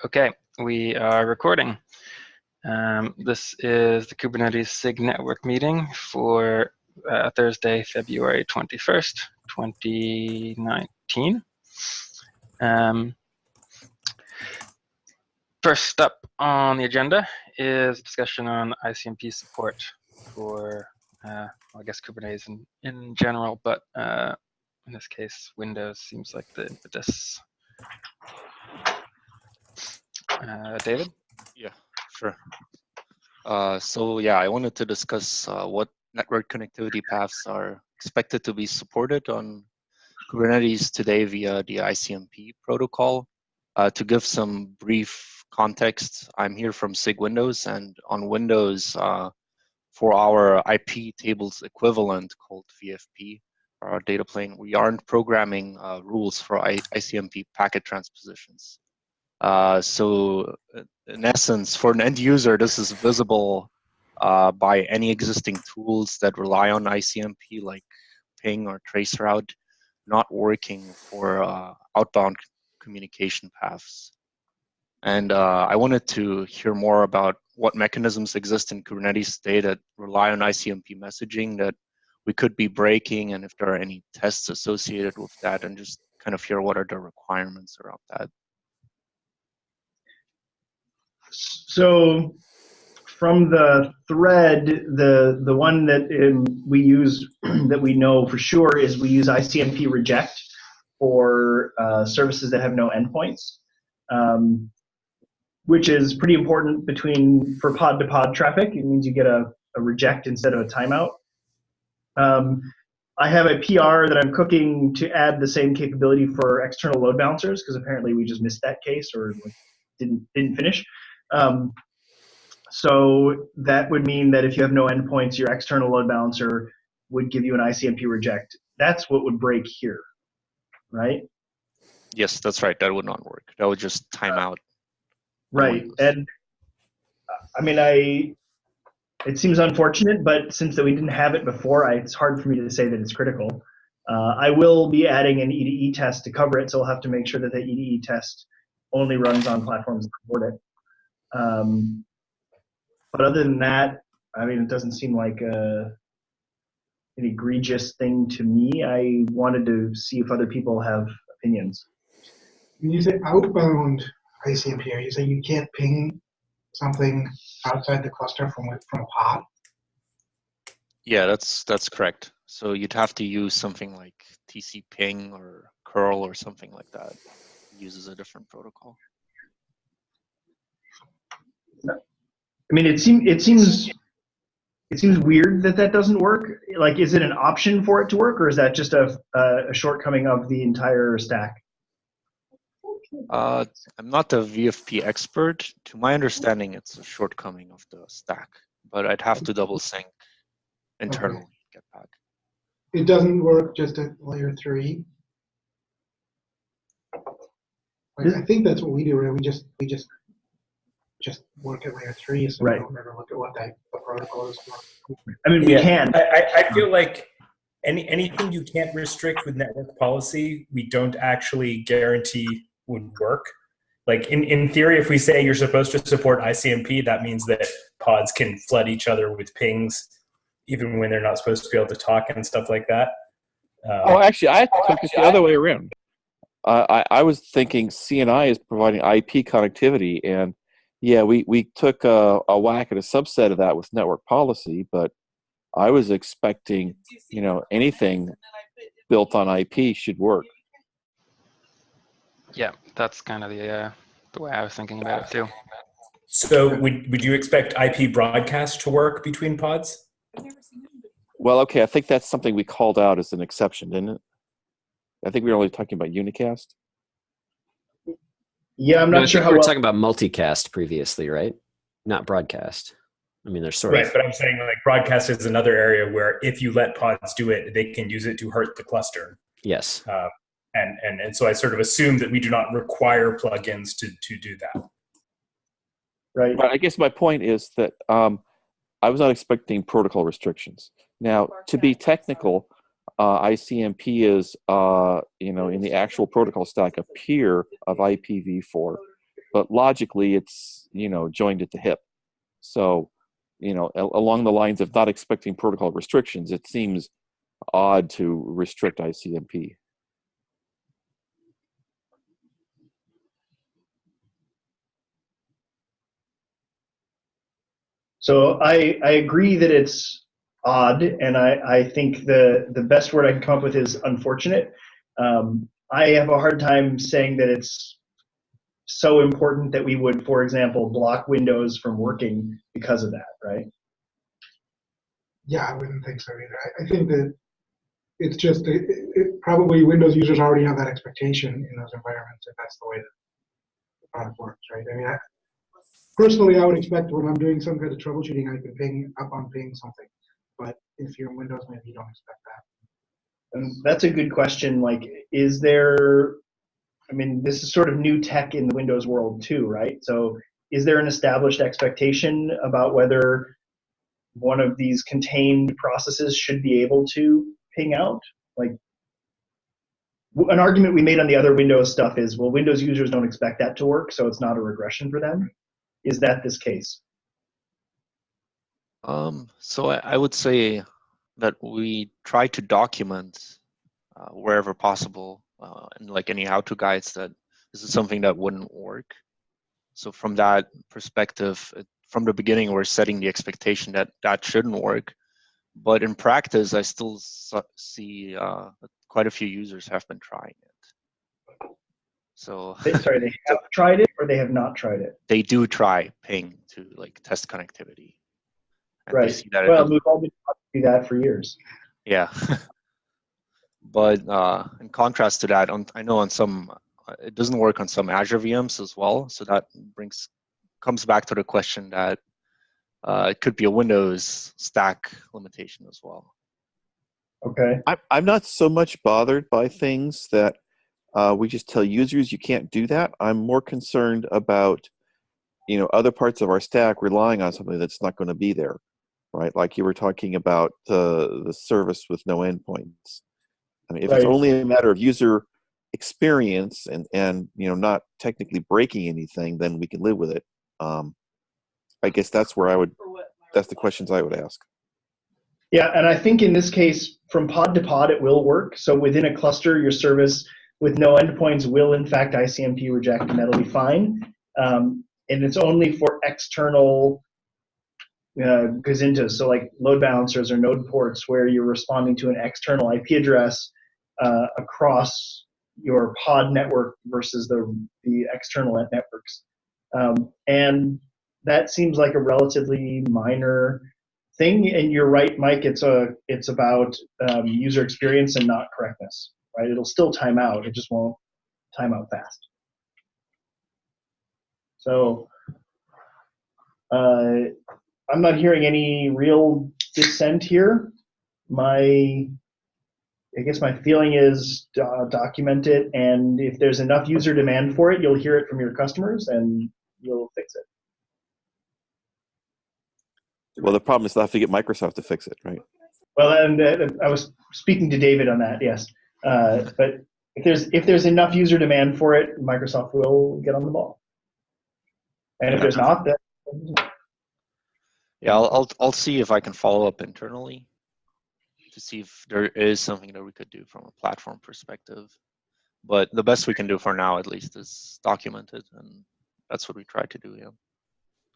Okay, we are recording. This is the Kubernetes SIG Network meeting for Thursday, February 21st, 2019. First up on the agenda is discussion on ICMP support for, I guess, Kubernetes in general, but in this case, Windows seems like the impetus. David? Yeah, sure. I wanted to discuss what network connectivity paths are expected to be supported on Kubernetes today via the ICMP protocol. To give some brief context, I'm here from SIG Windows, and on Windows, for our IP tables equivalent called VFP, or our data plane, we aren't programming rules for ICMP packet transpositions. So in essence, for an end user, this is visible by any existing tools that rely on ICMP, like ping or traceroute, not working for outbound communication paths. And I wanted to hear more about what mechanisms exist in Kubernetes today that rely on ICMP messaging that we could be breaking, and if there are any tests associated with that, and just kind of hear what are the requirements around that. So from the thread, the one that we use that we know for sure is we use ICMP reject for services that have no endpoints, which is pretty important for pod-to-pod traffic. It means you get a reject instead of a timeout. I have a PR that I'm cooking to add the same capability for external load balancers, because apparently we just missed that case or didn't finish. So that would mean that if you have no endpoints, your external load balancer would give you an ICMP reject. That's what would break here, right? Yes, that's right. That would not work. That would just time out. Right. And I mean, it seems unfortunate, but since that we didn't have it before, it's hard for me to say that it's critical. I will be adding an EDE test to cover it, so we'll have to make sure that the EDE test only runs on platforms that support it. But other than that, I mean, it doesn't seem like an egregious thing to me. I wanted to see if other people have opinions. When you say outbound ICMP, are you saying you can't ping something outside the cluster from a pod? Yeah, that's correct. So you'd have to use something like TC ping or curl or something like that. It uses a different protocol. I mean, it seems weird that doesn't work. Like, is it an option for it to work, or is that just a shortcoming of the entire stack? I'm not a VFP expert. To my understanding, it's a shortcoming of the stack, but I'd have to double sync internally. Okay. Get back. It doesn't work just at layer 3. Like, I think that's what we do. Right? We just work at layer 3, so right. We don't ever look at what the protocol is. I mean, we can. I feel like anything you can't restrict with network policy, we don't actually guarantee would work. Like in theory, if we say you're supposed to support ICMP, that means that pods can flood each other with pings, even when they're not supposed to be able to talk and stuff like that. Actually, I took it the other way around. I was thinking CNI is providing IP connectivity, and yeah, we took a whack at a subset of that with network policy, but I was expecting, anything built on IP should work. Yeah, that's kind of the way I was thinking about it too. So would you expect IP broadcast to work between pods? Well, okay, I think that's something we called out as an exception, didn't it? I think we were only talking about unicast. Yeah, I'm not sure how we were talking about multicast previously, right? Not broadcast. I mean, there's sort of... Right, but I'm saying like broadcast is another area where if you let pods do it, they can use it to hurt the cluster. Yes. And so I sort of assume that we do not require plugins to do that. Right. But I guess my point is that I was not expecting protocol restrictions. Now, to be technical, ICMP is, in the actual protocol stack, a peer of IPv4. but logically it's, joined at the hip. So, along the lines of not expecting protocol restrictions, it seems odd to restrict ICMP. So I agree that it's odd, and I think the best word I can come up with is unfortunate. I have a hard time saying that it's so important that we would, for example, block Windows from working because of that, right? Yeah, I wouldn't think so either. I think that it's just probably Windows users already have that expectation in those environments, if that's the way that the product works, right? I mean, personally, I would expect when I'm doing some kind of troubleshooting, I can ping up on ping something. But if you're in Windows, maybe you don't expect that. And that's a good question. Like, is there, I mean, this is sort of new tech in the Windows world too, right? So is there an established expectation about whether one of these contained processes should be able to ping out? Like, an argument we made on the other Windows stuff is, well, Windows users don't expect that to work, so it's not a regression for them. Is that this case? So I would say that we try to document wherever possible, and like any how-to guides, that this is something that wouldn't work. So from that perspective, from the beginning, we're setting the expectation that that shouldn't work. But in practice, I still see quite a few users have been trying it. So Sorry, they have tried it or they have not tried it? they do try ping to like test connectivity. And right. They see that well, we've all been taught to do that for years. Yeah. But in contrast to that, I know on some, it doesn't work on some Azure VMs as well. So that comes back to the question that it could be a Windows stack limitation as well. Okay. I'm not so much bothered by things that we just tell users you can't do that. I'm more concerned about, other parts of our stack relying on something that's not going to be there, right? Like you were talking about the service with no endpoints. I mean, if it's only a matter of user experience and not technically breaking anything, then we can live with it. I guess that's the questions I would ask. Yeah, and I think in this case, from pod to pod, it will work. So within a cluster, your service with no endpoints will, in fact, ICMP reject, and that'll be fine. And it's only for external gazintas, so like load balancers or node ports, where you're responding to an external IP address across your pod network versus the external networks. And that seems like a relatively minor thing. And you're right, Mike, it's about user experience and not correctness, right? It'll still time out, it just won't time out fast. So I'm not hearing any real dissent here. I guess my feeling is document it, and if there's enough user demand for it, you'll hear it from your customers and you'll fix it. Well, the problem is they'll have to get Microsoft to fix it, right? Well, and I was speaking to David on that, yes. But if there's enough user demand for it, Microsoft will get on the ball. And if there's not, then yeah, I'll see if I can follow up internally to see if there is something that we could do from a platform perspective. But the best we can do for now, at least, is document it, and that's what we try to do. Yeah.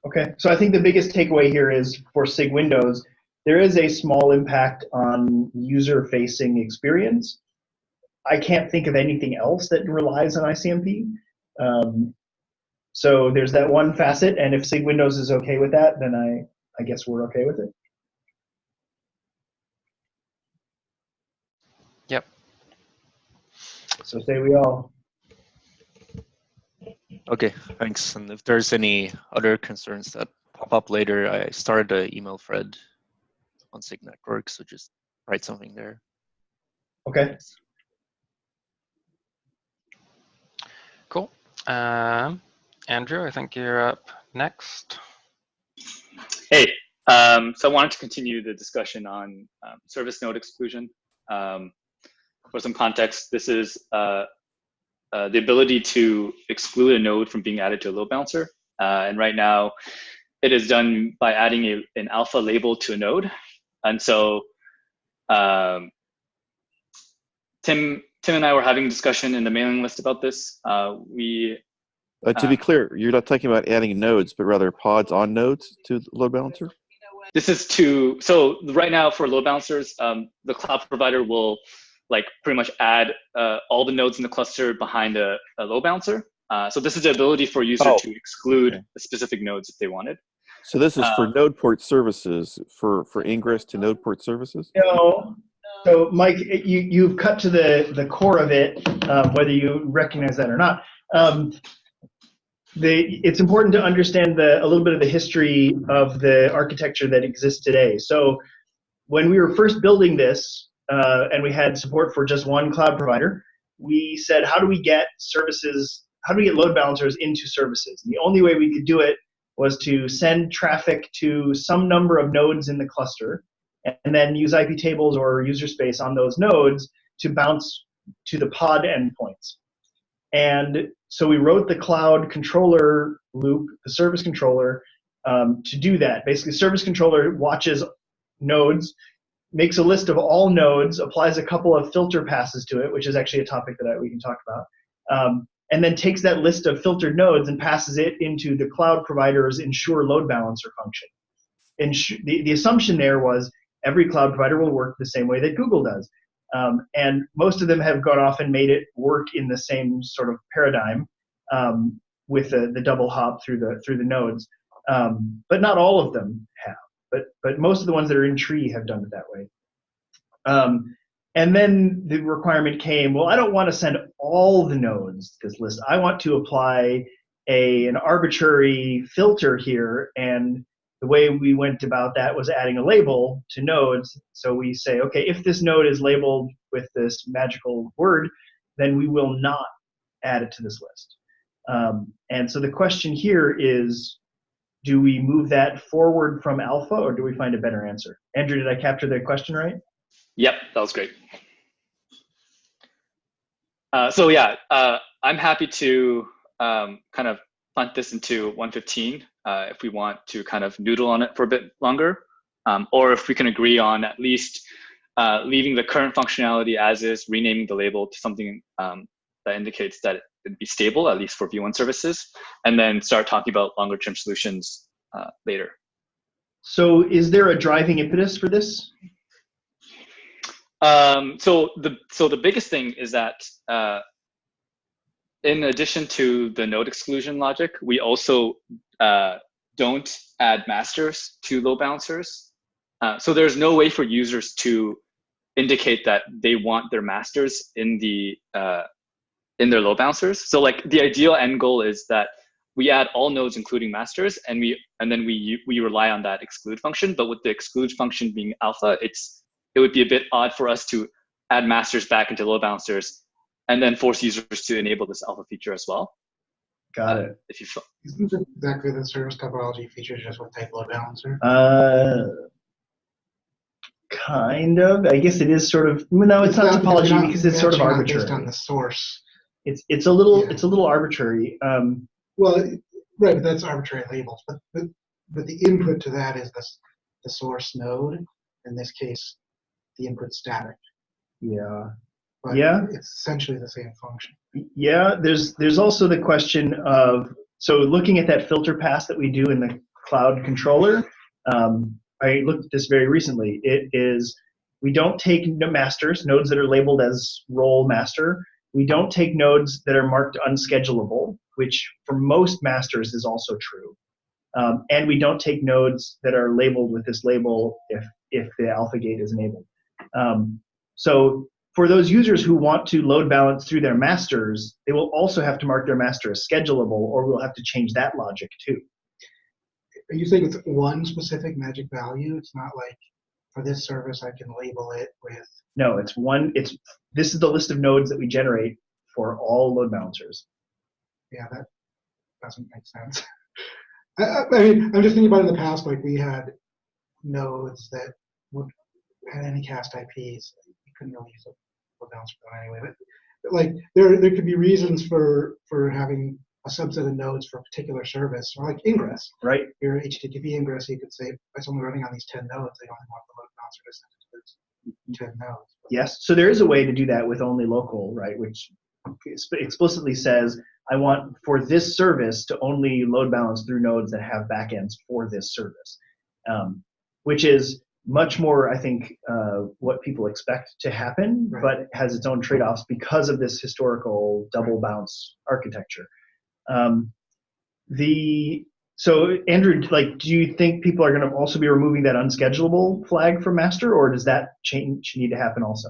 Okay, so I think the biggest takeaway here is for SIG Windows, there is a small impact on user-facing experience. I can't think of anything else that relies on ICMP. So there's that one facet, and if SIG Windows is okay with that, then I guess we're okay with it. Yep. So say we all. Okay, thanks. And if there's any other concerns that pop up later, I started an email thread on SIG Network, so just write something there. Okay. Cool. Andrew, I think you're up next. Hey, so I wanted to continue the discussion on service node exclusion. For some context, this is the ability to exclude a node from being added to a load balancer. And right now, it is done by adding an alpha label to a node. And so Tim and I were having a discussion in the mailing list about this. To be clear, you're not talking about adding nodes, but rather pods on nodes to the load balancer? This is so right now for load balancers, the cloud provider will like pretty much add all the nodes in the cluster behind a load balancer. So this is the ability for a user to exclude specific nodes if they wanted. So this is for node port services, for ingress to node port services? No. So Mike, you've cut to the core of it, whether you recognize that or not. It's important to understand a little bit of the history of the architecture that exists today. So when we were first building this, and we had support for just one cloud provider, we said, how do we get load balancers into services? And the only way we could do it was to send traffic to some number of nodes in the cluster, and then use IP tables or user space on those nodes to bounce to the pod endpoints. And so we wrote the cloud controller loop, the service controller, to do that. Basically, service controller watches nodes, makes a list of all nodes, applies a couple of filter passes to it, which is actually a topic that we can talk about, and then takes that list of filtered nodes and passes it into the cloud provider's ensure load balancer function. And the assumption there was every cloud provider will work the same way that Google does. And most of them have gone off and made it work in the same sort of paradigm with the double hop through the nodes. But not all of them have. But most of the ones that are in tree have done it that way. And then the requirement came, well, I don't want to send all the nodes to this list. I want to apply an arbitrary filter here, and the way we went about that was adding a label to nodes. So we say, okay, if this node is labeled with this magical word, then we will not add it to this list. And so the question here is, do we move that forward from alpha, or do we find a better answer? Andrew, did I capture the question right? Yep, that was great. So yeah, I'm happy to kind of punt this into 115 if we want to kind of noodle on it for a bit longer, or if we can agree on at least leaving the current functionality as is, renaming the label to something that indicates that it would be stable, at least for V1 services, and then start talking about longer term solutions later. So is there a driving impetus for this? So the biggest thing is that in addition to the node exclusion logic, we also don't add masters to load balancers. So there's no way for users to indicate that they want their masters in their load balancers. So like the ideal end goal is that we add all nodes including masters, and then we rely on that exclude function. But with the exclude function being alpha, it would be a bit odd for us to add masters back into load balancers and then force users to enable this alpha feature as well. Got it. Isn't it exactly the service topology feature just with type load balancer? Kind of. I guess it is sort of. No, it's not topology because it's sort of arbitrary. Based on the source. It's a little arbitrary. Well, right, but that's arbitrary labels. But the input to that is the source node. In this case, the input static. Yeah. But yeah. It's essentially the same function. Yeah. There's also the question of, so looking at that filter pass that we do in the cloud controller. I looked at this very recently. It is, we don't take masters, nodes that are labeled as role master. We don't take nodes that are marked unschedulable, which for most masters is also true. And we don't take nodes that are labeled with this label if the alpha gate is enabled. So for those users who want to load balance through their masters, they will also have to mark their master as schedulable, or we'll have to change that logic too. Are you saying it's one specific magic value? It's not like for this service I can label it with. No, it's one. This is the list of nodes that we generate for all load balancers. Yeah, that doesn't make sense. I mean, I'm just thinking about in the past, like we had nodes that had any cast IPs. You couldn't really use a load balancer for them anyway. like there could be reasons for having a subset of nodes for a particular service, or like ingress. Right. Your HTTP ingress, you could say, if it's only running on these 10 nodes, they only want the load balancer to send it to those 10 nodes. Yes. So there is a way to do that with only local, right? Which explicitly says, I want for this service to only load balance through nodes that have backends for this service, which is much more, I think, what people expect to happen, Right. but has its own trade-offs because of this historical double bounce architecture. So Andrew, like, do you think people are going to also be removing that unschedulable flag from master, or does that change need to happen also?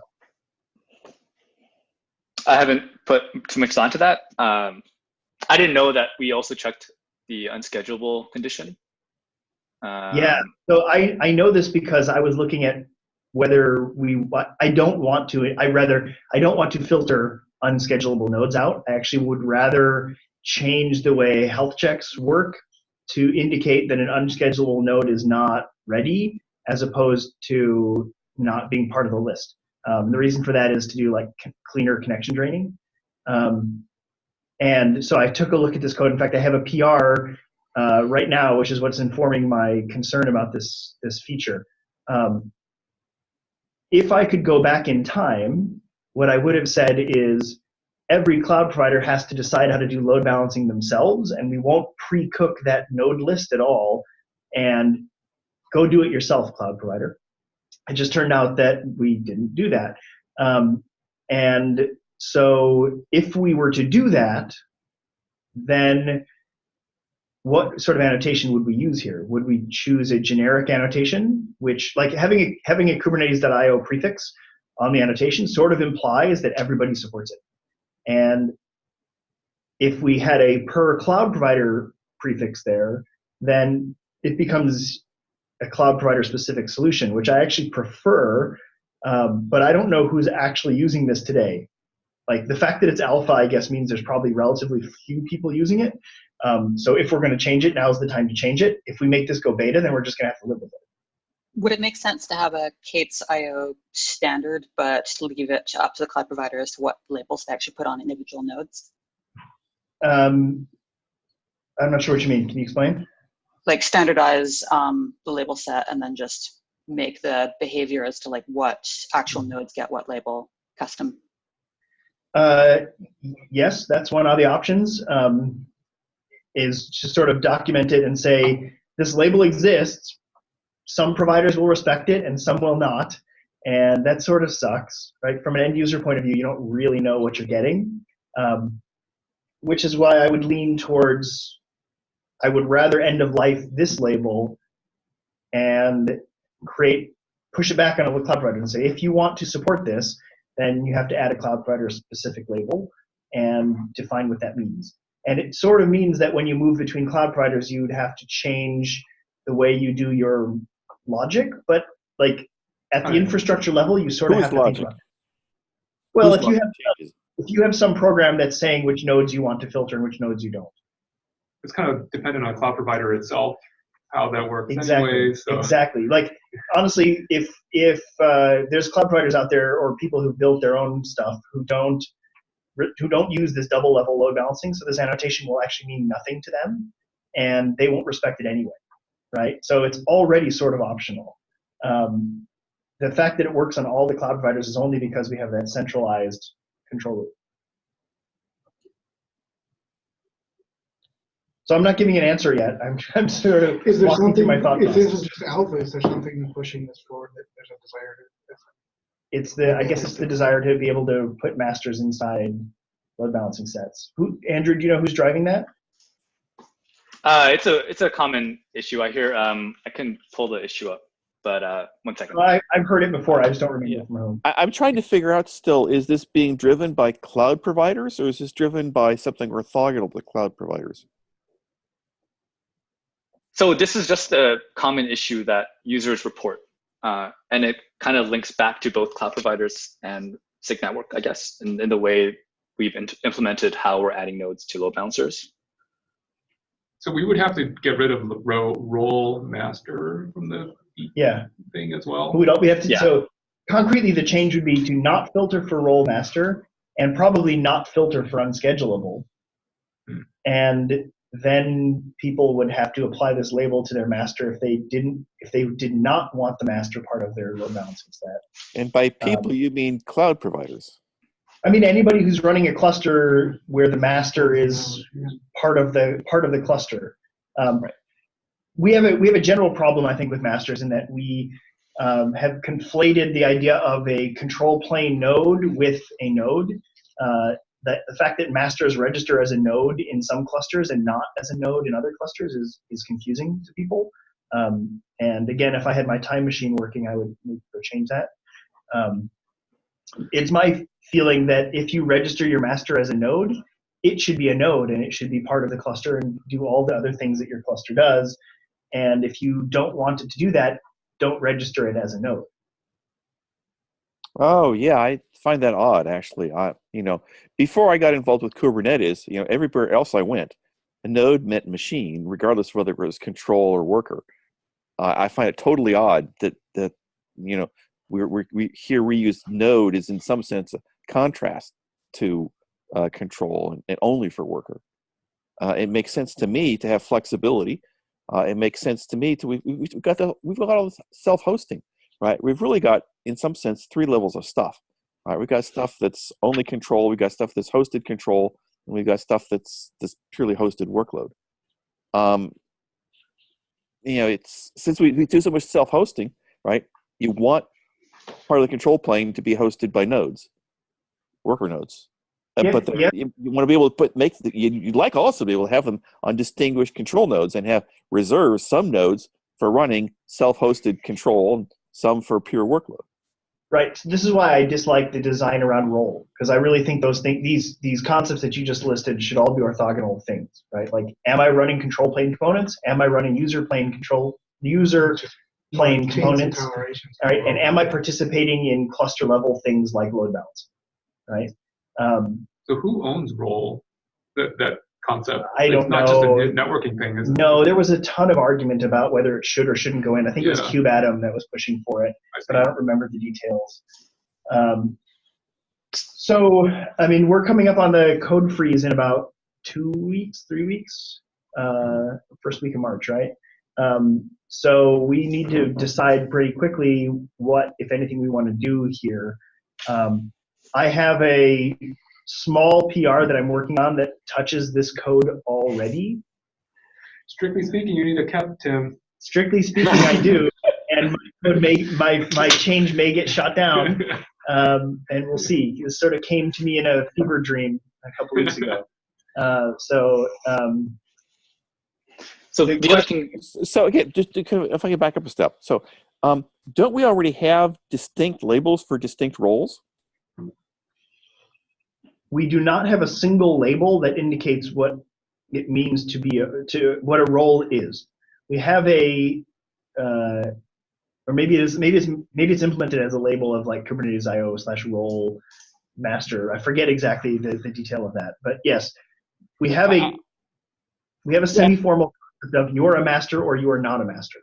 I haven't put too much onto that. I didn't know that we also checked the unschedulable condition. Yeah, so I know this because I was looking at whether I don't want to filter unschedulable nodes out. I actually would rather change the way health checks work to indicate that an unschedulable node is not ready, as opposed to not being part of the list. The reason for that is to do like cleaner connection draining. And so I took a look at this code. In fact, I have a PR right now, which is what's informing my concern about this feature. If I could go back in time, what I would have said is every cloud provider has to decide how to do load balancing themselves, and we won't pre-cook that node list at all, and go do it yourself, cloud provider. It just turned out that we didn't do that. And so if we were to do that, then what sort of annotation would we use here? Would we choose a generic annotation, which, like, having a Kubernetes.io prefix on the annotation sort of implies that everybody supports it. And if we had a per cloud provider prefix there, then it becomes a cloud provider specific solution, which I actually prefer, but I don't know who's actually using this today. Like, the fact that it's alpha, I guess, means there's probably relatively few people using it. So if we're going to change it, now's the time to change it. If we make this go beta, then we're just going to have to live with it. Would it make sense to have a K8s.io standard, but leave it up to the cloud provider as to what labels they actually put on individual nodes? I'm not sure what you mean. Can you explain? Like standardize the label set and then just make the behavior as to like what actual nodes get what label custom. Yes, that's one of the options, is to sort of document it and say, this label exists. Some providers will respect it and some will not. And that sort of sucks, right? From an end user point of view, you don't really know what you're getting, which is why I would lean towards, I would rather end of life this label and push it back on a cloud provider and say, if you want to support this, then you have to add a cloud provider specific label and define what that means. And it sort of means that when you move between cloud providers, you'd have to change the way you do your logic, but like at the infrastructure level, you sort of have to think about it. Well, if you have some program that's saying which nodes you want to filter and which nodes you don't. It's kind of dependent on cloud provider itself, how that works exactly. anyway. So. Exactly. Like, honestly, if there's cloud providers out there or people who built their own stuff who don't use this double level load balancing, so this annotation will actually mean nothing to them, and they won't respect it anyway, right? So it's already sort of optional. The fact that it works on all the cloud providers is only because we have that centralized control loop. So I'm not giving an answer yet. I'm sort of walking through my thought process. If this is just alpha, is there something pushing this forward that there's a desire to? I guess it's the desire to be able to put masters inside load balancing sets. Andrew, do you know who's driving that? It's a common issue. I hear. I can pull the issue up, but 1 second. Well, I've heard it before. I just don't remember from whom. I'm trying to figure out still, is this being driven by cloud providers or is this driven by something orthogonal to cloud providers? So this is just a common issue that users report. And it kind of links back to both cloud providers and SIG Network, I guess, in the way we've implemented how we're adding nodes to load balancers. So we would have to get rid of the role master from the thing as well. We have to. Yeah. So concretely, the change would be to not filter for role master and probably not filter for unschedulable. And then people would have to apply this label to their master if they did not want the master part of their load balance instead. And by people, you mean cloud providers? I mean anybody who's running a cluster where the master is part of the cluster. We have a general problem, I think, with masters in that we have conflated the idea of a control plane node with a node. That the fact that masters register as a node in some clusters and not as a node in other clusters is confusing to people. And again, if I had my time machine working, I would change that. It's my feeling that if you register your master as a node, it should be a node and it should be part of the cluster and do all the other things that your cluster does. And if you don't want it to do that, don't register it as a node. Oh yeah, I find that odd actually. Before I got involved with Kubernetes, everywhere else I went, a node meant machine, regardless of whether it was control or worker. I find it totally odd that we use node is in some sense a contrast to control and only for worker. It makes sense to me to have flexibility. It makes sense to me we've got all this self-hosting, right? We've really got, in some sense, 3 levels of stuff. Right? We've got stuff that's only control. We've got stuff that's hosted control, and we've got stuff that's purely hosted workload. It's since we do so much self-hosting, right? You want part of the control plane to be hosted by nodes, worker nodes. You want to be able to you'd like also to be able to have them on distinguished control nodes and have reserved some nodes for running self-hosted control and some for pure workload. Right. So this is why I dislike the design around role, because I really think these concepts that you just listed should all be orthogonal things, right? Like, am I running control plane components? Am I running user plane components? All right. And am I participating in cluster level things like load balance? Right. So who owns role? That concept. I don't know. It's not just a networking thing, is it? No, there was a ton of argument about whether it should or shouldn't go in. I think it was Kubeatom that was pushing for it, but I don't remember the details. So, I mean, we're coming up on the code freeze in about 3 weeks, first week of March, right? So we need to decide pretty quickly what, if anything, we want to do here. I have a small PR that I'm working on that touches this code already. Strictly speaking, you need a cap, Tim. Strictly speaking, I do, and my change may get shot down, and we'll see. This sort of came to me in a fever dream a couple weeks ago. So again, just if I can back up a step. So, don't we already have distinct labels for distinct roles? We do not have a single label that indicates what it means to be what a role is. We have or maybe it's implemented as a label of like Kubernetes IO/role master. I forget exactly the detail of that, but yes, we have a semi-formal concept of you're a master or you are not a master.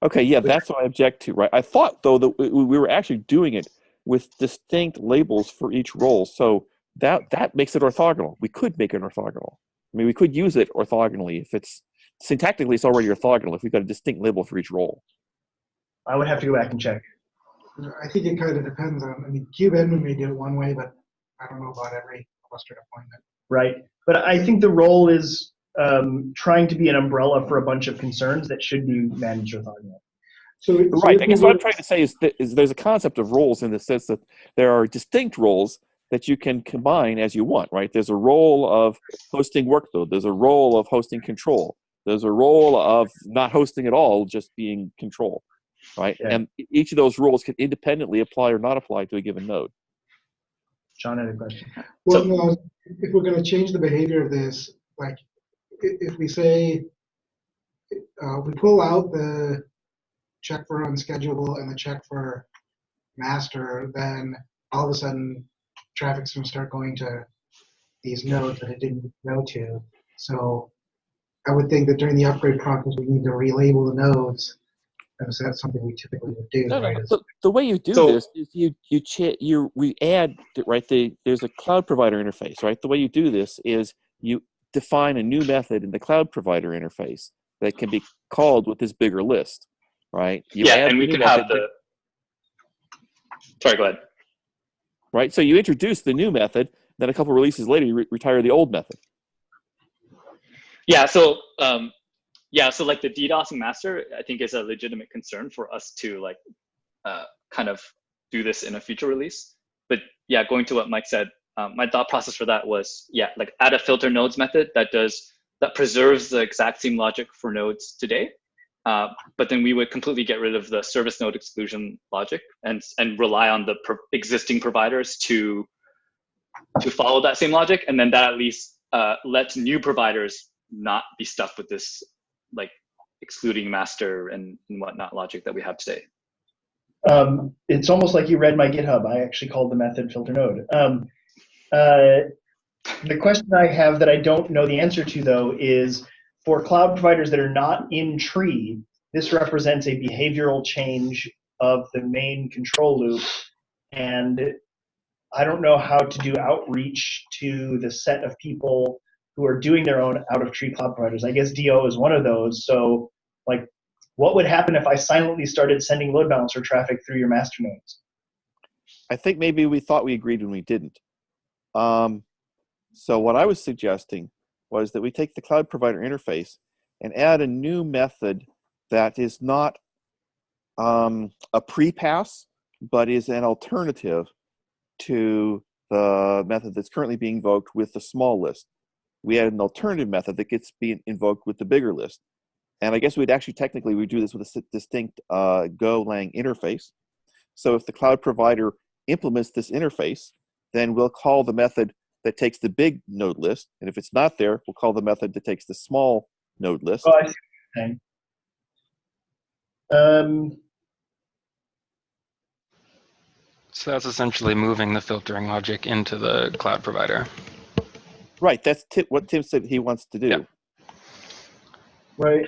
Okay, yeah, that's what I object to, right? I thought though that we were actually doing it with distinct labels for each role, so that makes it orthogonal. We could make it orthogonal. I mean, we could use it orthogonally if it's syntactically it's already orthogonal if we've got a distinct label for each role. I would have to go back and check. I think it kind of depends on. I mean, kubeadmin may do it one way, but I don't know about every cluster deployment. Right, but I think the role is trying to be an umbrella for a bunch of concerns that should be managed orthogonally. So right. I guess what I'm trying to say is there's a concept of roles in the sense that there are distinct roles that you can combine as you want, right? There's a role of hosting workload. There's a role of hosting control. There's a role of not hosting at all, just being control, right? Yeah. And each of those roles can independently apply or not apply to a given node. John had a question. Well, no, if we're going to change the behavior of this, like if we say we pull out the check for unschedulable and the check for master, then all of a sudden traffic's going to start going to these nodes that it didn't go to. So I would think that during the upgrade process, we need to relabel the nodes That's something we typically would do, No, right? no. The way you do So- this is we add, right, there's a cloud provider interface, right? The way you do this is you define a new method in the cloud provider interface that can be called with this bigger list, right? You yeah, add and the we new could method, have the. Sorry, go ahead. right? So you introduce the new method, then a couple releases later, you retire the old method. Yeah. So so like the DDoSing master, I think is a legitimate concern for us to like kind of do this in a future release. But yeah, going to what Mike said, my thought process for that was like add a filter nodes method that preserves the exact same logic for nodes today. But then we would completely get rid of the service node exclusion logic and rely on the existing providers to follow that same logic, and then that at least lets new providers not be stuck with this like excluding master and whatnot logic that we have today. It's almost like you read my GitHub. I actually called the method filter node. The question I have that I don't know the answer to, though, is for cloud providers that are not in tree, this represents a behavioral change of the main control loop. And I don't know how to do outreach to the set of people who are doing their own out-of-tree cloud providers. I guess DO is one of those. So, like, what would happen if I silently started sending load balancer traffic through your master nodes? I think maybe we thought we agreed when we didn't. So what I was suggesting was that we take the cloud provider interface and add a new method that is not a pre-pass, but is an alternative to the method that's currently being invoked with the small list. We add an alternative method that gets being invoked with the bigger list. And I guess we'd actually technically we do this with a distinct Golang interface. So if the cloud provider implements this interface, then we'll call the method that takes the big node list. And if it's not there, we'll call the method that takes the small node list. Oh, I see what you're saying. So that's essentially moving the filtering logic into the cloud provider. Right, that's what Tim said he wants to do. Yeah. Right.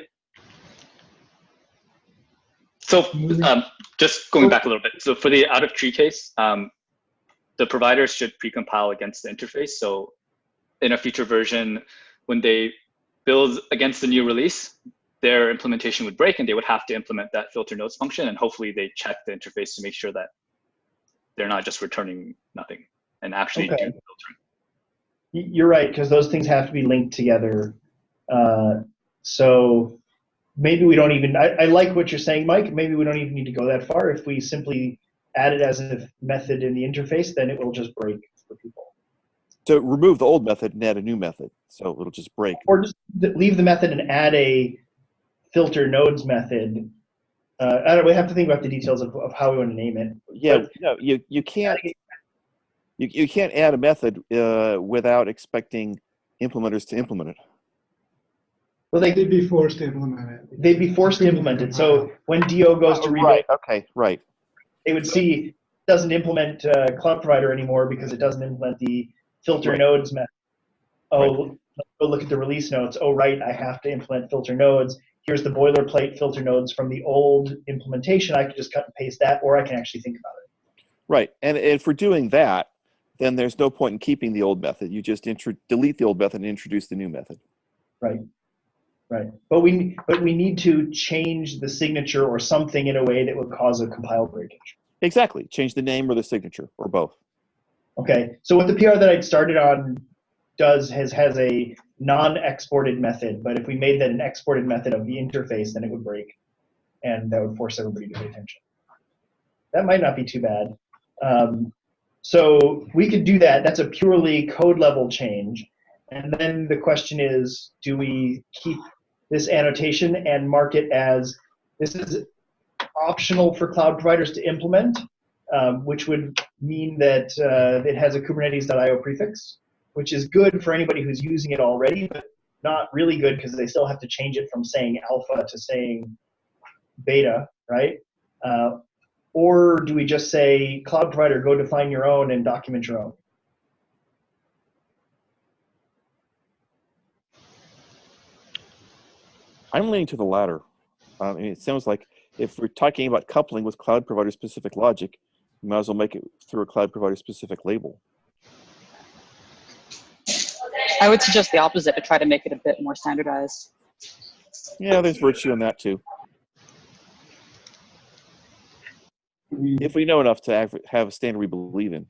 So just going back a little bit. So for the out of tree case, the providers should precompile against the interface. So in a future version, when they build against the new release, their implementation would break and they would have to implement that filter nodes function. And hopefully they check the interface to make sure that they're not just returning nothing and actually do filtering. You're right, because those things have to be linked together. So maybe we don't even, I like what you're saying, Mike. Maybe we don't even need to go that far. If we simply add it as a method in the interface, then it will just break for people. So remove the old method and add a new method. So it'll just break. Or just leave the method and add a filter nodes method. We have to think about the details of how we want to name it. Yeah, But, no, you can't. You can't add a method without expecting implementers to implement it. well, They'd be forced to implement it. they'd be forced to implement it. So when DO goes to rebuild, Right. Okay. Right. they would see it doesn't implement cloud provider anymore because it doesn't implement the filter nodes method. Oh, let's go look at the release notes. Oh, right, I have to implement filter nodes. Here's the boilerplate filter nodes from the old implementation. I could just cut and paste that, or I can actually think about it. Right. And if we're doing that, then there's no point in keeping the old method. You just delete the old method and introduce the new method. Right. Right. But we need to change the signature or something in a way that would cause a compile breakage. Exactly. Change the name or the signature or both. Okay. So what the PR that I started on has a non-exported method, but if we made that an exported method of the interface, then it would break, and that would force everybody to pay attention. That might not be too bad. So we could do that. That's a purely code level change. And then the question is, do we keep this annotation and mark it as this is optional for cloud providers to implement, which would mean that it has a Kubernetes.io prefix, which is good for anybody who's using it already, but not really good because they still have to change it from saying alpha to saying beta, right? Or do we just say, cloud provider, go define your own and document your own? I'm leaning to the latter. I mean, it sounds like if we're talking about coupling with cloud provider specific logic, you might as well make it through a cloud provider specific label. I would suggest the opposite, to try to make it a bit more standardized. Yeah, there's virtue in that too. If we know enough to have a standard we believe in.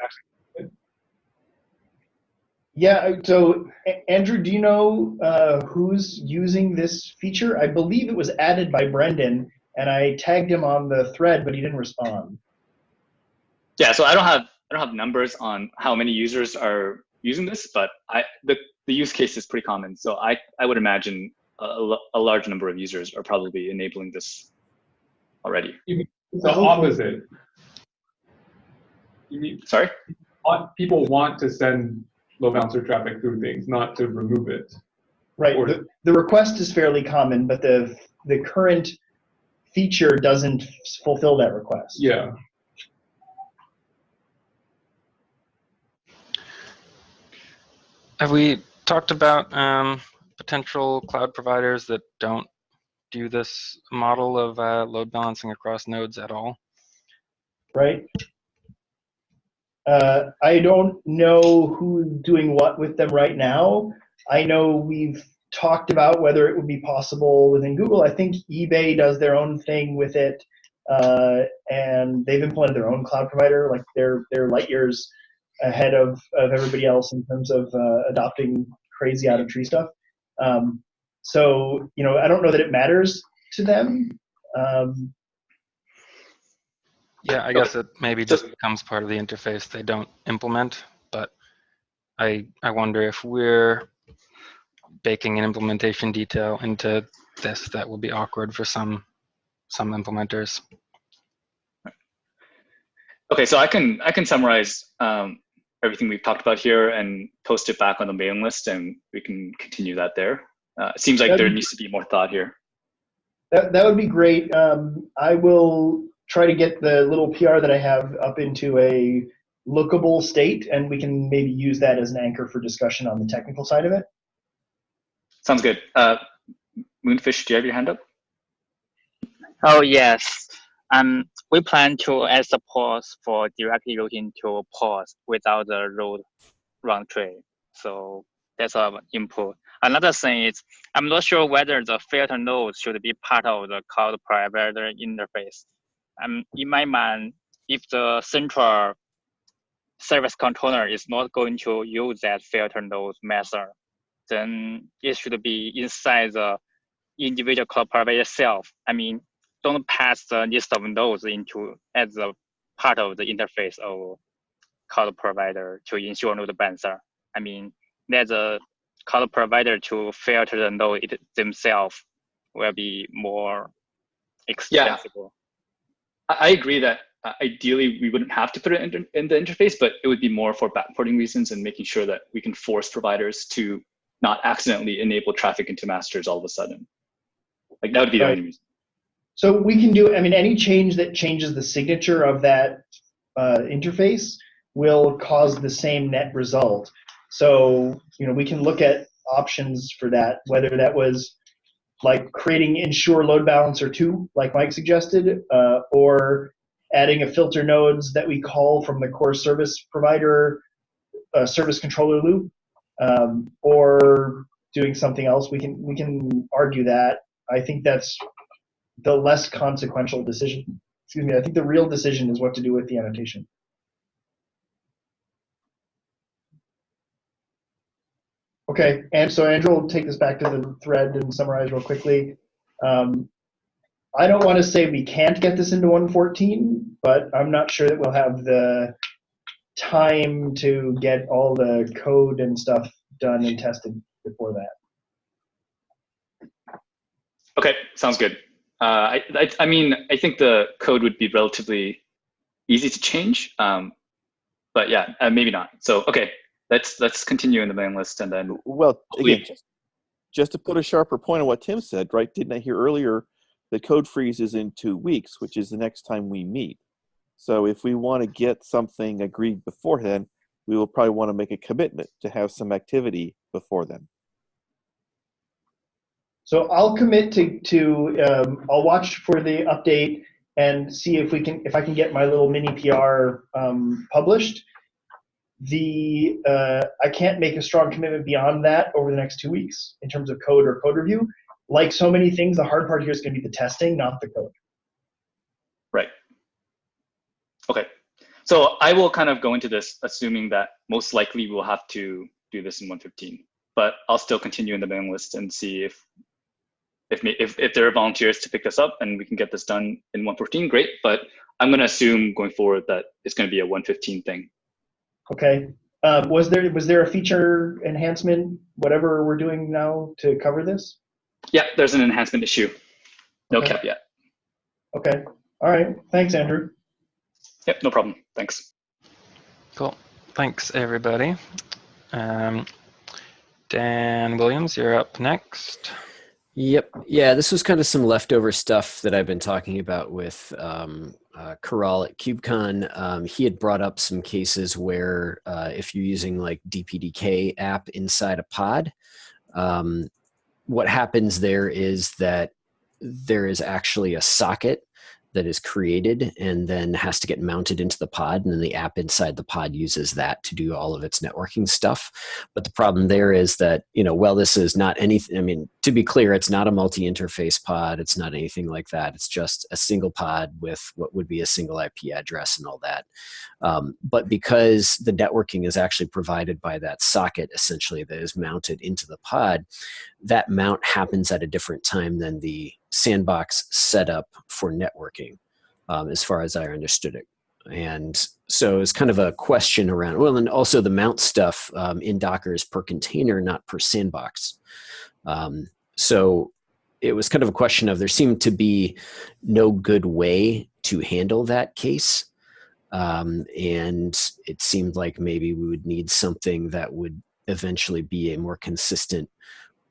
Yeah, so Andrew, do you know who's using this feature? I believe it was added by Brendan, and I tagged him on the thread, but he didn't respond. Yeah, so I don't have numbers on how many users are using this, but the use case is pretty common. So I would imagine a large number of users are probably enabling this already. It's the opposite. You mean, sorry? People want to send load balancer traffic through things, not to remove it. Right. The request is fairly common, but the current feature doesn't fulfill that request. Yeah. Have we talked about potential cloud providers that don't do this model of load balancing across nodes at all? Right. I don't know who's doing what with them right now. I know we've talked about whether it would be possible within Google. I think eBay does their own thing with it, and they've implemented their own cloud provider. Like they're light years ahead of everybody else in terms of adopting crazy out of tree stuff. So I don't know that it matters to them. Yeah, I guess it maybe just becomes part of the interface they don't implement, but I wonder if we're baking an implementation detail into this that will be awkward for some implementers. Okay, so I can summarize everything we've talked about here and post it back on the mailing list, and we can continue that there. It seems like there needs to be more thought here. That would be great. I will try to get the little PR that I have up into a lookable state, and we can maybe use that as an anchor for discussion on the technical side of it. Sounds good. Moonfish, do you have your hand up? Oh, yes. We plan to add support for directly routing to ports without the road round trip. So that's our input. Another thing is, I'm not sure whether the filter nodes should be part of the cloud provider interface. In my mind, if the central service controller is not going to use that filter node method, then it should be inside the individual cloud provider itself. I mean, don't pass the list of nodes into as a part of the interface of cloud provider to ensure node balancer. I mean, there's a cloud provider to filter the node themselves will be more expensive. Yeah. I agree that ideally we wouldn't have to put it in the interface, but it would be more for backporting reasons and making sure that we can force providers to not accidentally enable traffic into masters all of a sudden. Like that would be the only reason. So we can do, any change that changes the signature of that interface will cause the same net result. So, we can look at options for that, whether that was like creating ensure load balancer 2, like Mike suggested, or adding a filter nodes that we call from the core service provider service controller loop, or doing something else. We can argue that. I think that's the less consequential decision. Excuse me. I think the real decision is what to do with the annotation. Okay, and so Andrew will take this back to the thread and summarize real quickly. I don't want to say we can't get this into 1.14, but I'm not sure that we'll have the time to get all the code and stuff done and tested before that. Okay, sounds good. I mean, I think the code would be relatively easy to change, but yeah, maybe not. So okay, let's continue in the mailing list, and then again, just to put a sharper point on what Tim said, right? Didn't I hear earlier the code freeze is in 2 weeks, which is the next time we meet. So if we want to get something agreed beforehand, we will probably want to make a commitment to have some activity before then. So I'll commit to I'll watch for the update and see if I can get my little mini PR published. I can't make a strong commitment beyond that over the next 2 weeks in terms of code or code review. Like so many things, the hard part here is going to be the testing, not the code. Right. Okay. So I will kind of go into this assuming that most likely we'll have to do this in 115, but I'll still continue in the mailing list and see if there are volunteers to pick this up and we can get this done in 114, great. But I'm going to assume going forward that it's going to be a 115 thing. Okay. Was there a feature enhancement, whatever we're doing now, to cover this? Yeah, there's an enhancement issue. No Okay. cap yet. Okay. All right. Thanks, Andrew. Yep, no problem. Thanks. Cool. Thanks, everybody. Dan Williams, you're up next. Yep. Yeah, this was kind of some leftover stuff that I've been talking about with Corral at KubeCon. He had brought up some cases where if you're using like DPDK app inside a pod, what happens there is that there is actually a socket that is created and then has to get mounted into the pod, and then the app inside the pod uses that to do all of its networking stuff. But the problem there is that, well, this is not anything, I mean, to be clear, it's not a multi-interface pod. It's not anything like that. It's just a single pod with what would be a single IP address and all that. But because the networking is actually provided by that socket, essentially, that is mounted into the pod, that mount happens at a different time than the sandbox setup for networking, as far as I understood it. And so it's kind of a question around, well, and also the mount stuff in Docker is per container, not per sandbox. So it was kind of a question of there seemed to be no good way to handle that case. And it seemed like maybe we would need something that would eventually be a more consistent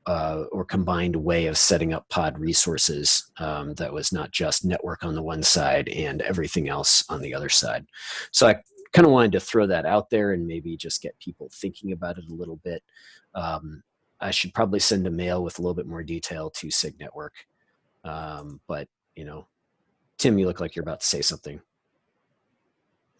or combined way of setting up pod resources that was not just network on the one side and everything else on the other side. So I kind of wanted to throw that out there and maybe just get people thinking about it a little bit. I should probably send a mail with a little bit more detail to SIG Network. But, Tim, you look like you're about to say something.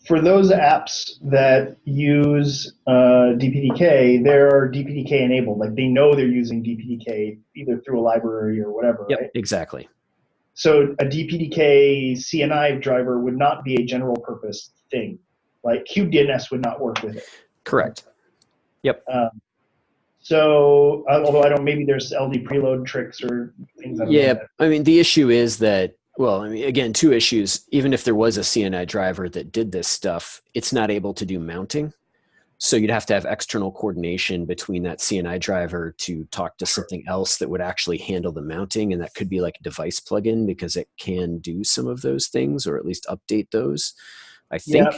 For those apps that use DPDK, they're DPDK enabled. Like they know they're using DPDK either through a library or whatever, yep, right? Exactly. So a DPDK CNI driver would not be a general purpose thing. Like kubedns would not work with it. Correct. Yep. So although I don't, maybe there's LD preload tricks or things. I mean, the issue is that, well, I mean, again, two issues. Even if there was a CNI driver that did this stuff, it's not able to do mounting. So you'd have to have external coordination between that CNI driver to talk to something else that would actually handle the mounting. And that could be like a device plugin because it can do some of those things or at least update those, I think.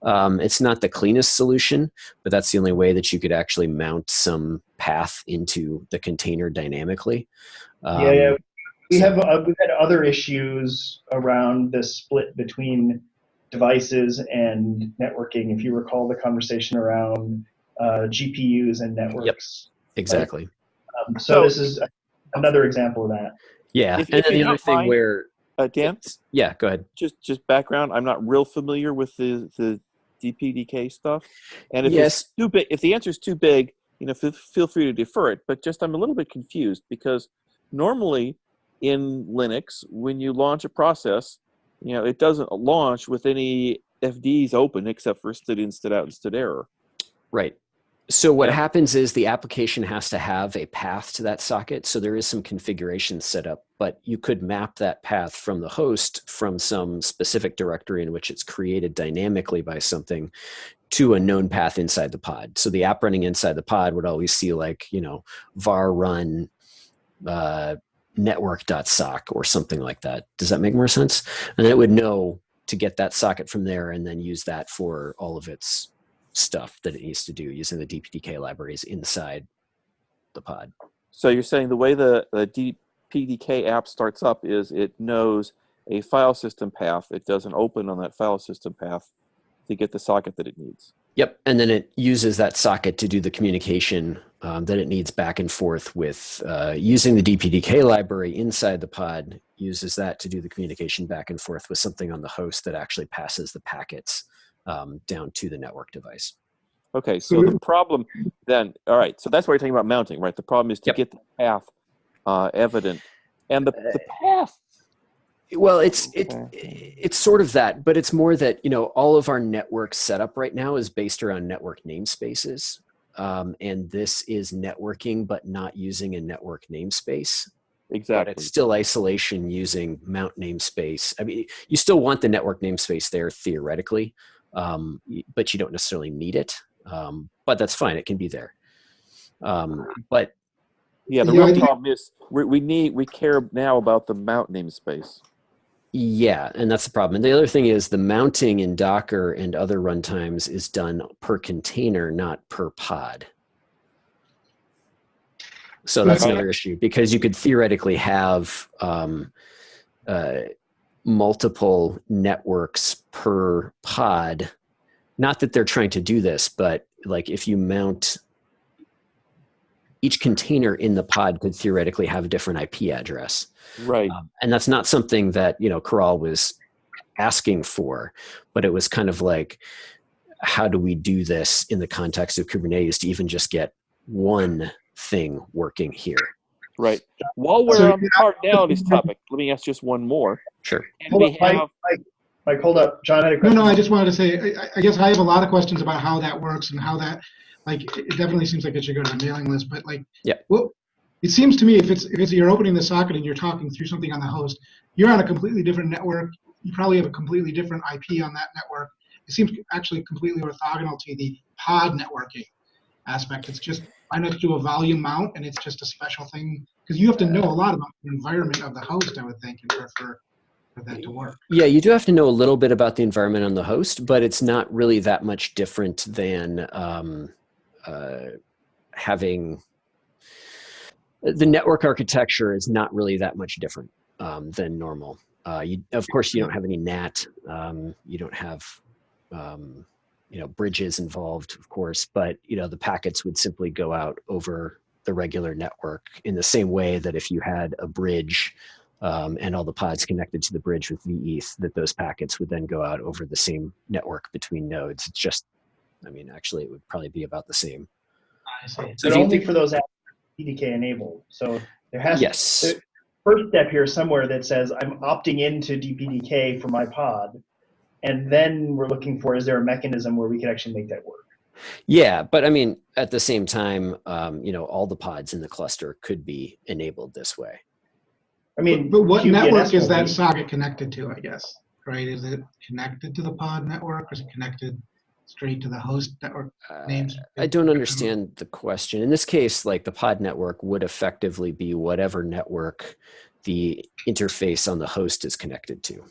Yeah. It's not the cleanest solution, but that's the only way that you could actually mount some path into the container dynamically. We've had other issues around the split between devices and networking. If you recall the conversation around GPUs and networks. Yep, exactly. Right? So this is another example of that. Yeah, and then the other thing where Dan, yeah, go ahead. Just background. I'm not real familiar with the DPDK stuff, and if it's too big, if the answer is too big, feel free to defer it. But I'm a little bit confused because normally in Linux, when you launch a process, it doesn't launch with any FDs open except for std in, std out, and std error. Right. So what happens is the application has to have a path to that socket. So there is some configuration set up, but you could map that path from the host from some specific directory in which it's created dynamically by something to a known path inside the pod. So the app running inside the pod would always see like, var run network.sock or something like that. Does that make more sense? And then it would know to get that socket from there and then use that for all of its stuff that it needs to do using the DPDK libraries inside the pod. So you're saying the way the DPDK app starts up is it knows a file system path. It does an open on that file system path to get the socket that it needs. Yep, and then it uses that socket to do the communication that it needs back and forth with using the DPDK library inside the pod, uses that to do the communication back and forth with something on the host that actually passes the packets down to the network device. Okay, so the problem then, all right, so that's why you're talking about mounting, right? The problem is to get the path evident. And the path. Well, it's sort of that, but it's more that, all of our network setup right now is based around network namespaces. And this is networking, but not using a network namespace. Exactly. But it's still isolation using mount namespace. I mean, you still want the network namespace there theoretically, but you don't necessarily need it. But that's fine; it can be there. But yeah, the real problem is we care now about the mount namespace. Yeah, and that's the problem. And the other thing is the mounting in Docker and other runtimes is done per container, not per pod. So that's another issue, because you could theoretically have multiple networks per pod. Not that they're trying to do this, but like if you mount each container in the pod could theoretically have a different IP address. Right. And that's not something that, Corral was asking for, but it was kind of like, how do we do this in the context of Kubernetes to even just get one thing working here? Right. While we're on the cardinalities topic, let me ask just one more. Sure. Mike, hold up. John had a question. No, I just wanted to say, I guess I have a lot of questions about how that works and how that, it definitely seems like it should go to the mailing list, but well, it seems to me if it's you're opening the socket and you're talking through something on the host, you're on a completely different network. You probably have a completely different IP on that network. It seems actually completely orthogonal to the pod networking aspect. It's just, why not do a volume mount and it's just a special thing? Because you have to know a lot about the environment of the host, I would think, in order for that to work. Yeah, you do have to know a little bit about the environment on the host, but it's not really that much different than having the network architecture is not really that much different than normal. Of course, you don't have any NAT. You don't have bridges involved, of course, but the packets would simply go out over the regular network in the same way that if you had a bridge and all the pods connected to the bridge with vETH, that those packets would then go out over the same network between nodes. It's just, actually, it would probably be about the same. I see. So only for those apps DPDK enabled. So there has the first step here somewhere that says I'm opting into DPDK for my pod, and then we're looking for, is there a mechanism where we can actually make that work? Yeah, but at the same time, all the pods in the cluster could be enabled this way. But what network is that socket connected to, I guess, right? Is it connected to the pod network, or is it connected straight to the host network names? I don't understand the question. In this case, the pod network would effectively be whatever network the interface on the host is connected to.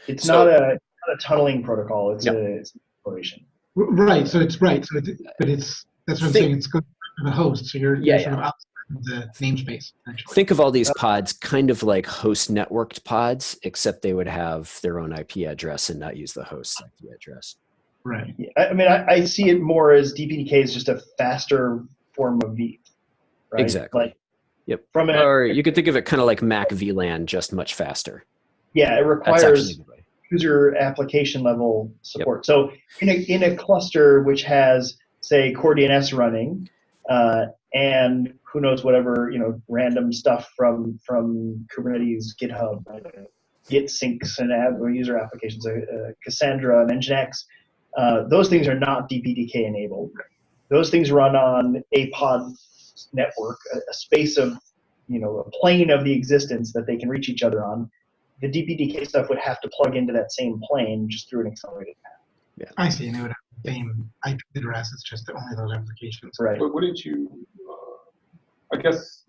It's not a tunneling protocol. It's an exploration. Right. So it's right. So that's what I'm saying. It's going to the host. So you're sort of outside of the namespace. Actually. Think of all these pods kind of like host networked pods, except they would have their own IP address and not use the host's IP address. Right. I see it more as DPDK is just a faster form of vETH. Right? Exactly. Or you could think of it kind of like Mac VLAN, just much faster. Yeah, it requires user application level support. Yep. So in a cluster which has, say, Core DNS running, and who knows whatever random stuff from Kubernetes, GitHub, Git syncs and user applications, Cassandra and Nginx, those things are not DPDK enabled. Those things run on a pod network, a space of a plane of the existence that they can reach each other on. The DPDK stuff would have to plug into that same plane just through an accelerated path. Yeah. I see. And it would have the same IP address. It's just only those applications. Right. But wouldn't you, I guess,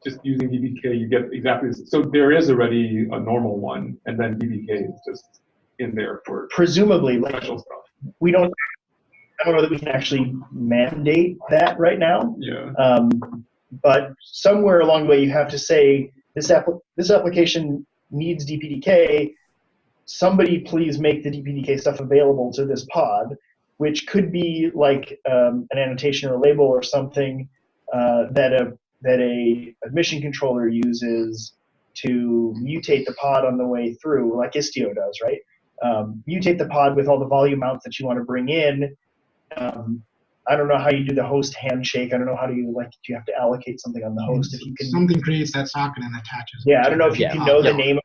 just using DPDK, you get exactly this. So there is already a normal one, and then DPDK is just in there for presumably special stuff. I don't know that we can actually mandate that right now. Yeah. But somewhere along the way, you have to say this application needs DPDK. Somebody please make the DPDK stuff available to this pod, which could be like an annotation or a label or something that a admission controller uses to mutate the pod on the way through, like Istio does, right? Mutate the pod with all the volume mounts that you want to bring in. I don't know how you do the host handshake. I don't know how do you have to allocate something on the host. If you can, something creates that socket and attaches. Yeah, I don't know if you can know the name of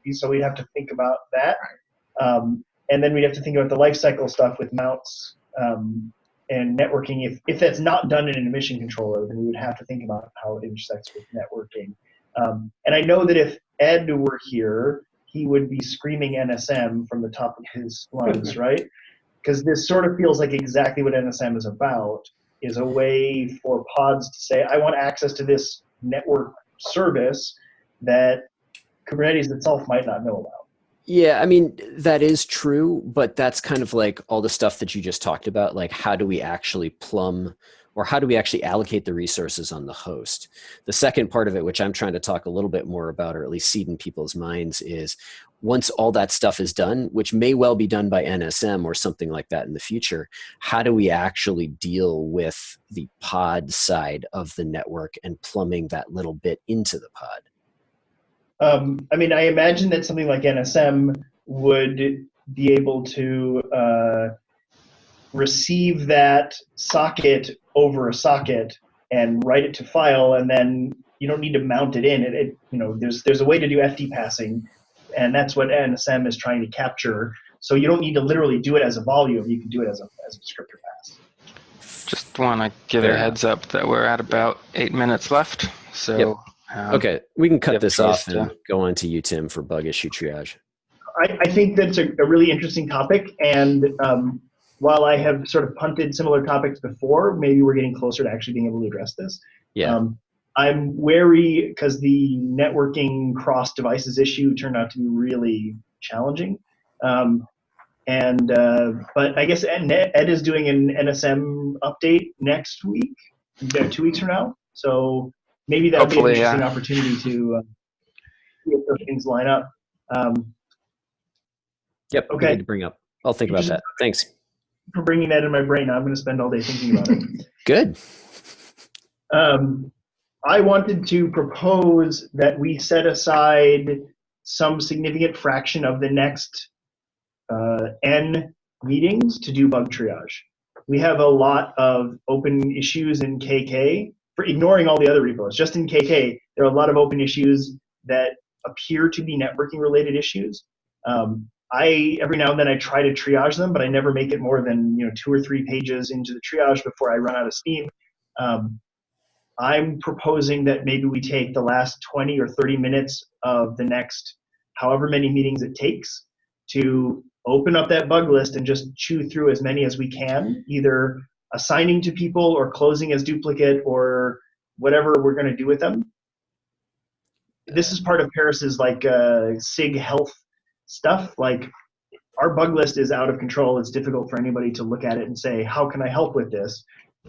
it, so we'd have to think about that. And then we'd have to think about the lifecycle stuff with mounts and networking. If that's not done in an admission controller, then we would have to think about how it intersects with networking. And I know that if Ed were here, he would be screaming NSM from the top of his lungs, right? Because this sort of feels like exactly what NSM is about, is a way for pods to say, I want access to this network service that Kubernetes itself might not know about. Yeah, I mean, that is true, but that's kind of like all the stuff that you just talked about, like how do we actually plumb, or how do we actually allocate the resources on the host? The second part of it, which I'm trying to talk a little bit more about, or at least seed in people's minds, is once all that stuff is done, which may well be done by NSM or something like that in the future, how do we actually deal with the pod side of the network and plumbing that little bit into the pod? I mean, I imagine that something like NSM would be able to receive that socket over a socket and write it to file, and then you don't need to mount it in. There's a way to do FD passing, and that's what NSM is trying to capture. So you don't need to literally do it as a volume. You can do it as a descriptor pass. Just want to give a heads up that we're at about 8 minutes left. So. Yep. Okay, we can cut this off to and go on to you, Tim, for bug issue triage. I think that's a really interesting topic, and while I have sort of punted similar topics before, maybe we're getting closer to actually being able to address this. Yeah. I'm wary because the networking cross-devices issue turned out to be really challenging. But I guess Ed is doing an NSM update next week, 2 weeks from now. So maybe that'll be an interesting opportunity to see if those things line up. Yep. Okay. Good to bring up. I'll think about that. Thanks for bringing that in my brain. I'm going to spend all day thinking about it. Good. I wanted to propose that we set aside some significant fraction of the next N meetings to do bug triage. We have a lot of open issues in KK, for ignoring all the other repos. Just in KK, there are a lot of open issues that appear to be networking related issues. Every now and then I try to triage them, but I never make it more than 2 or 3 pages into the triage before I run out of steam. I'm proposing that maybe we take the last 20 or 30 minutes of the next however many meetings it takes to open up that bug list and just chew through as many as we can, either assigning to people or closing as duplicate or whatever we're going to do with them. This is part of Paris's SIG health stuff. Like, our bug list is out of control. It's difficult for anybody to look at it and say, how can I help with this?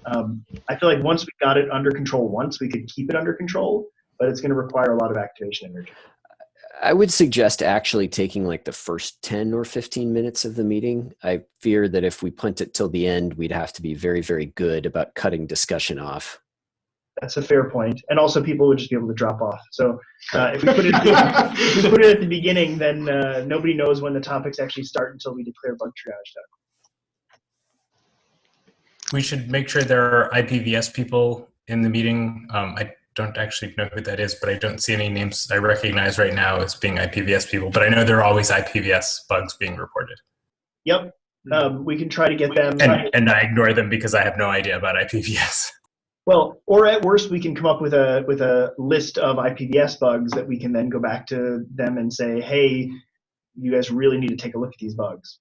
I feel like once we got it under control we could keep it under control, but it's going to require a lot of activation energy. I would suggest actually taking like the first 10 or 15 minutes of the meeting. I fear that if we punt it till the end, we'd have to be very, very good about cutting discussion off. That's a fair point. And also people would just be able to drop off. So if we put it at the beginning, then nobody knows when the topics actually start until we declare bug triage done. We should make sure there are IPVS people in the meeting. I don't actually know who that is, but I don't see any names I recognize right now as being IPVS people. But I know there are always IPVS bugs being reported. Yep. We can try to get them. And I ignore them because I have no idea about IPVS. Well, or at worst, we can come up with a list of IPVS bugs that we can then go back to them and say, hey, you guys really need to take a look at these bugs.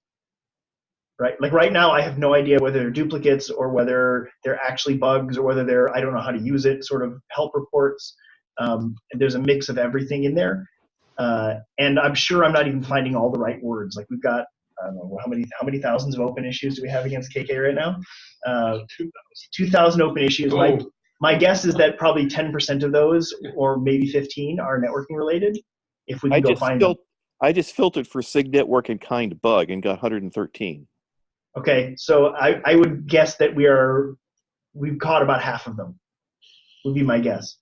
Right? Like right now, I have no idea whether they're duplicates or whether they're actually bugs or whether they're, I don't know how to use it, sort of help reports. And there's a mix of everything in there. And I'm sure I'm not even finding all the right words. Like we've got, I don't know, how many thousands of open issues do we have against KK right now? 2,000 open issues. Oh. My guess is that probably 10% of those, or maybe 15, are networking related. If we can go find them. I just filtered for SIG Network and kind bug and got 113. Okay, so I would guess that we've caught about half of them, would be my guess.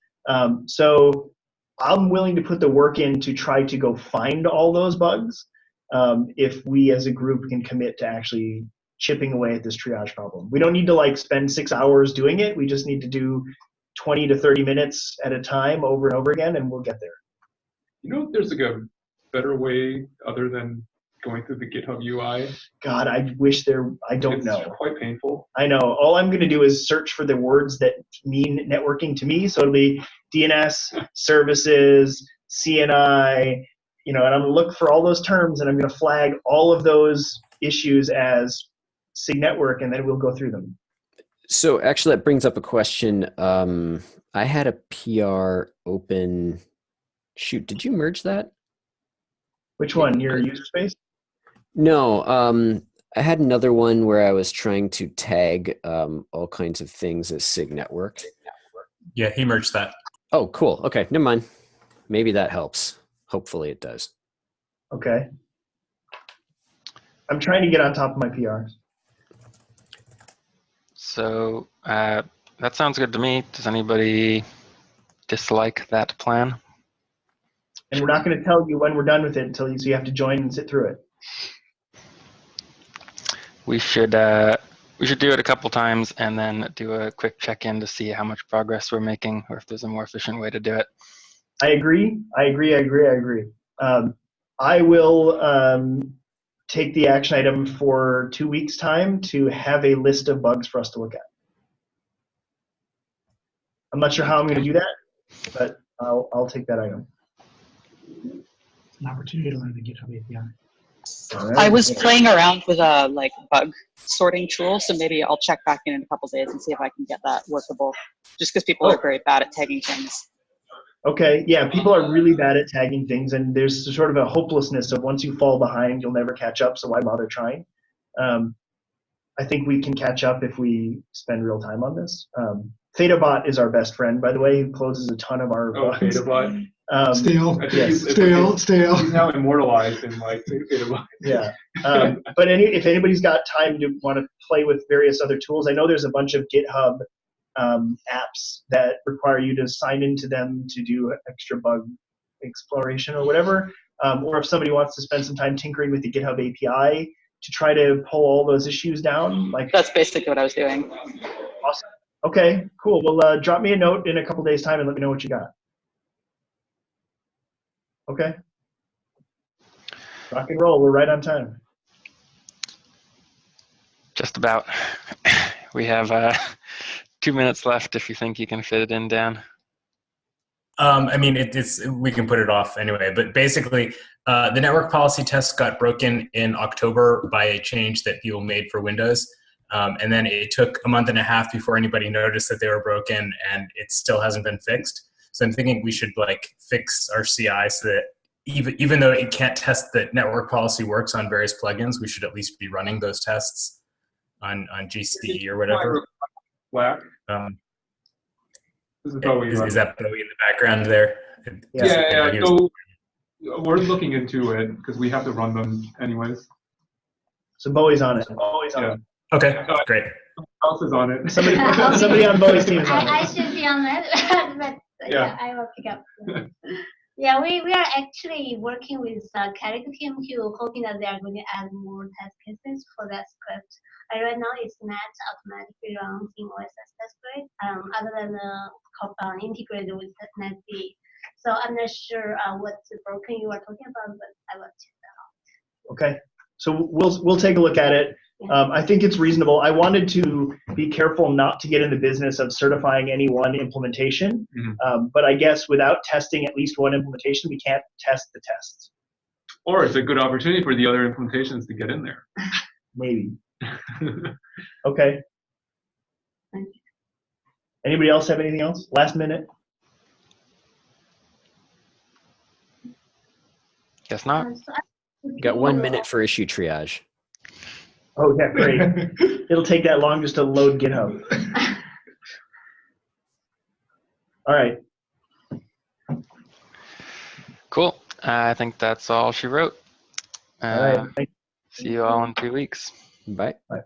So I'm willing to put the work in to try to go find all those bugs if we as a group can commit to actually chipping away at this triage problem. We don't need to like spend 6 hours doing it. We just need to do 20 to 30 minutes at a time over and over again, and we'll get there. You know, there's like a better way other than going through the GitHub UI. God, I wish I don't know. It's quite painful. I know. All I'm going to do is search for the words that mean networking to me. So it'll be DNS, services, CNI, and I'm going to look for all those terms, and I'm going to flag all of those issues as SIG Network, and then we'll go through them. So actually, that brings up a question. I had a PR open. Shoot, did you merge that? Which one? Your user space? No, I had another one where I was trying to tag all kinds of things as SIG Network. Yeah, he merged that. Oh, cool. Okay, never mind. Maybe that helps. Hopefully it does. Okay. I'm trying to get on top of my PRs. So that sounds good to me. Does anybody dislike that plan? And we're not going to tell you when we're done with it so you have to join and sit through it. We should do it a couple times and then do a quick check-in to see how much progress we're making, or if there's a more efficient way to do it. I agree. I will take the action item for 2 weeks' time to have a list of bugs for us to look at. I'm not sure how I'm going to do that, but I'll take that item. It's an opportunity to learn the GitHub API. I was playing around with a bug sorting tool, so maybe I'll check back in a couple days and see if I can get that workable. Just because people are very bad at tagging things. Okay, yeah, people are really bad at tagging things, and there's sort of a hopelessness of once you fall behind, you'll never catch up, so why bother trying? I think we can catch up if we spend real time on this. ThetaBot is our best friend, by the way. He closes a ton of our bugs. ThetaBot. Stale. Yes. Stale. He's now immortalized in like ThetaBot. Yeah. But if anybody's got time to want to play with various other tools, I know there's a bunch of GitHub apps that require you to sign into them to do extra bug exploration or whatever. Or if somebody wants to spend some time tinkering with the GitHub API to try to pull all those issues down. That's basically what I was doing. Awesome. Okay, cool. Well, drop me a note in a couple days' time and let me know what you got. Okay. Rock and roll. We're right on time. Just about. We have 2 minutes left if you think you can fit it in, Dan. I mean, we can put it off anyway, but basically the network policy test got broken in October by a change that people made for Windows. And then it took a month and a half before anybody noticed that they were broken, and it still hasn't been fixed. So I'm thinking we should fix our CI so that even though it can't test that network policy works on various plugins, we should at least be running those tests on GCE or whatever. This is Bowie. Is that Bowie in the background there? Yeah. So we're looking into it because we have to run them anyways. So Bowie's on it. Bowie's on it. Okay, great. Who else is on it? Somebody on Bowie's team is on it. I should be on it, but yeah, I will pick up. Yeah, we are actually working with CarrotQMQ, hoping that they are going to add more test cases for that script. Right now, it's not automatically run in OSS test script, other than integrated with NetB. So I'm not sure what's broken you are talking about, but I will check that out. Okay, so we'll take a look at it. I think it's reasonable. I wanted to be careful not to get in the business of certifying any one implementation, but I guess without testing at least one implementation, we can't test the tests. Or it's a good opportunity for the other implementations to get in there. Maybe. Okay. Anybody else have anything else? Last minute? Guess not. Got 1 minute for issue triage. Oh, yeah, great. It'll take that long just to load GitHub. All right. Cool. I think that's all she wrote. All right. See you all in 2 weeks. Bye. Bye.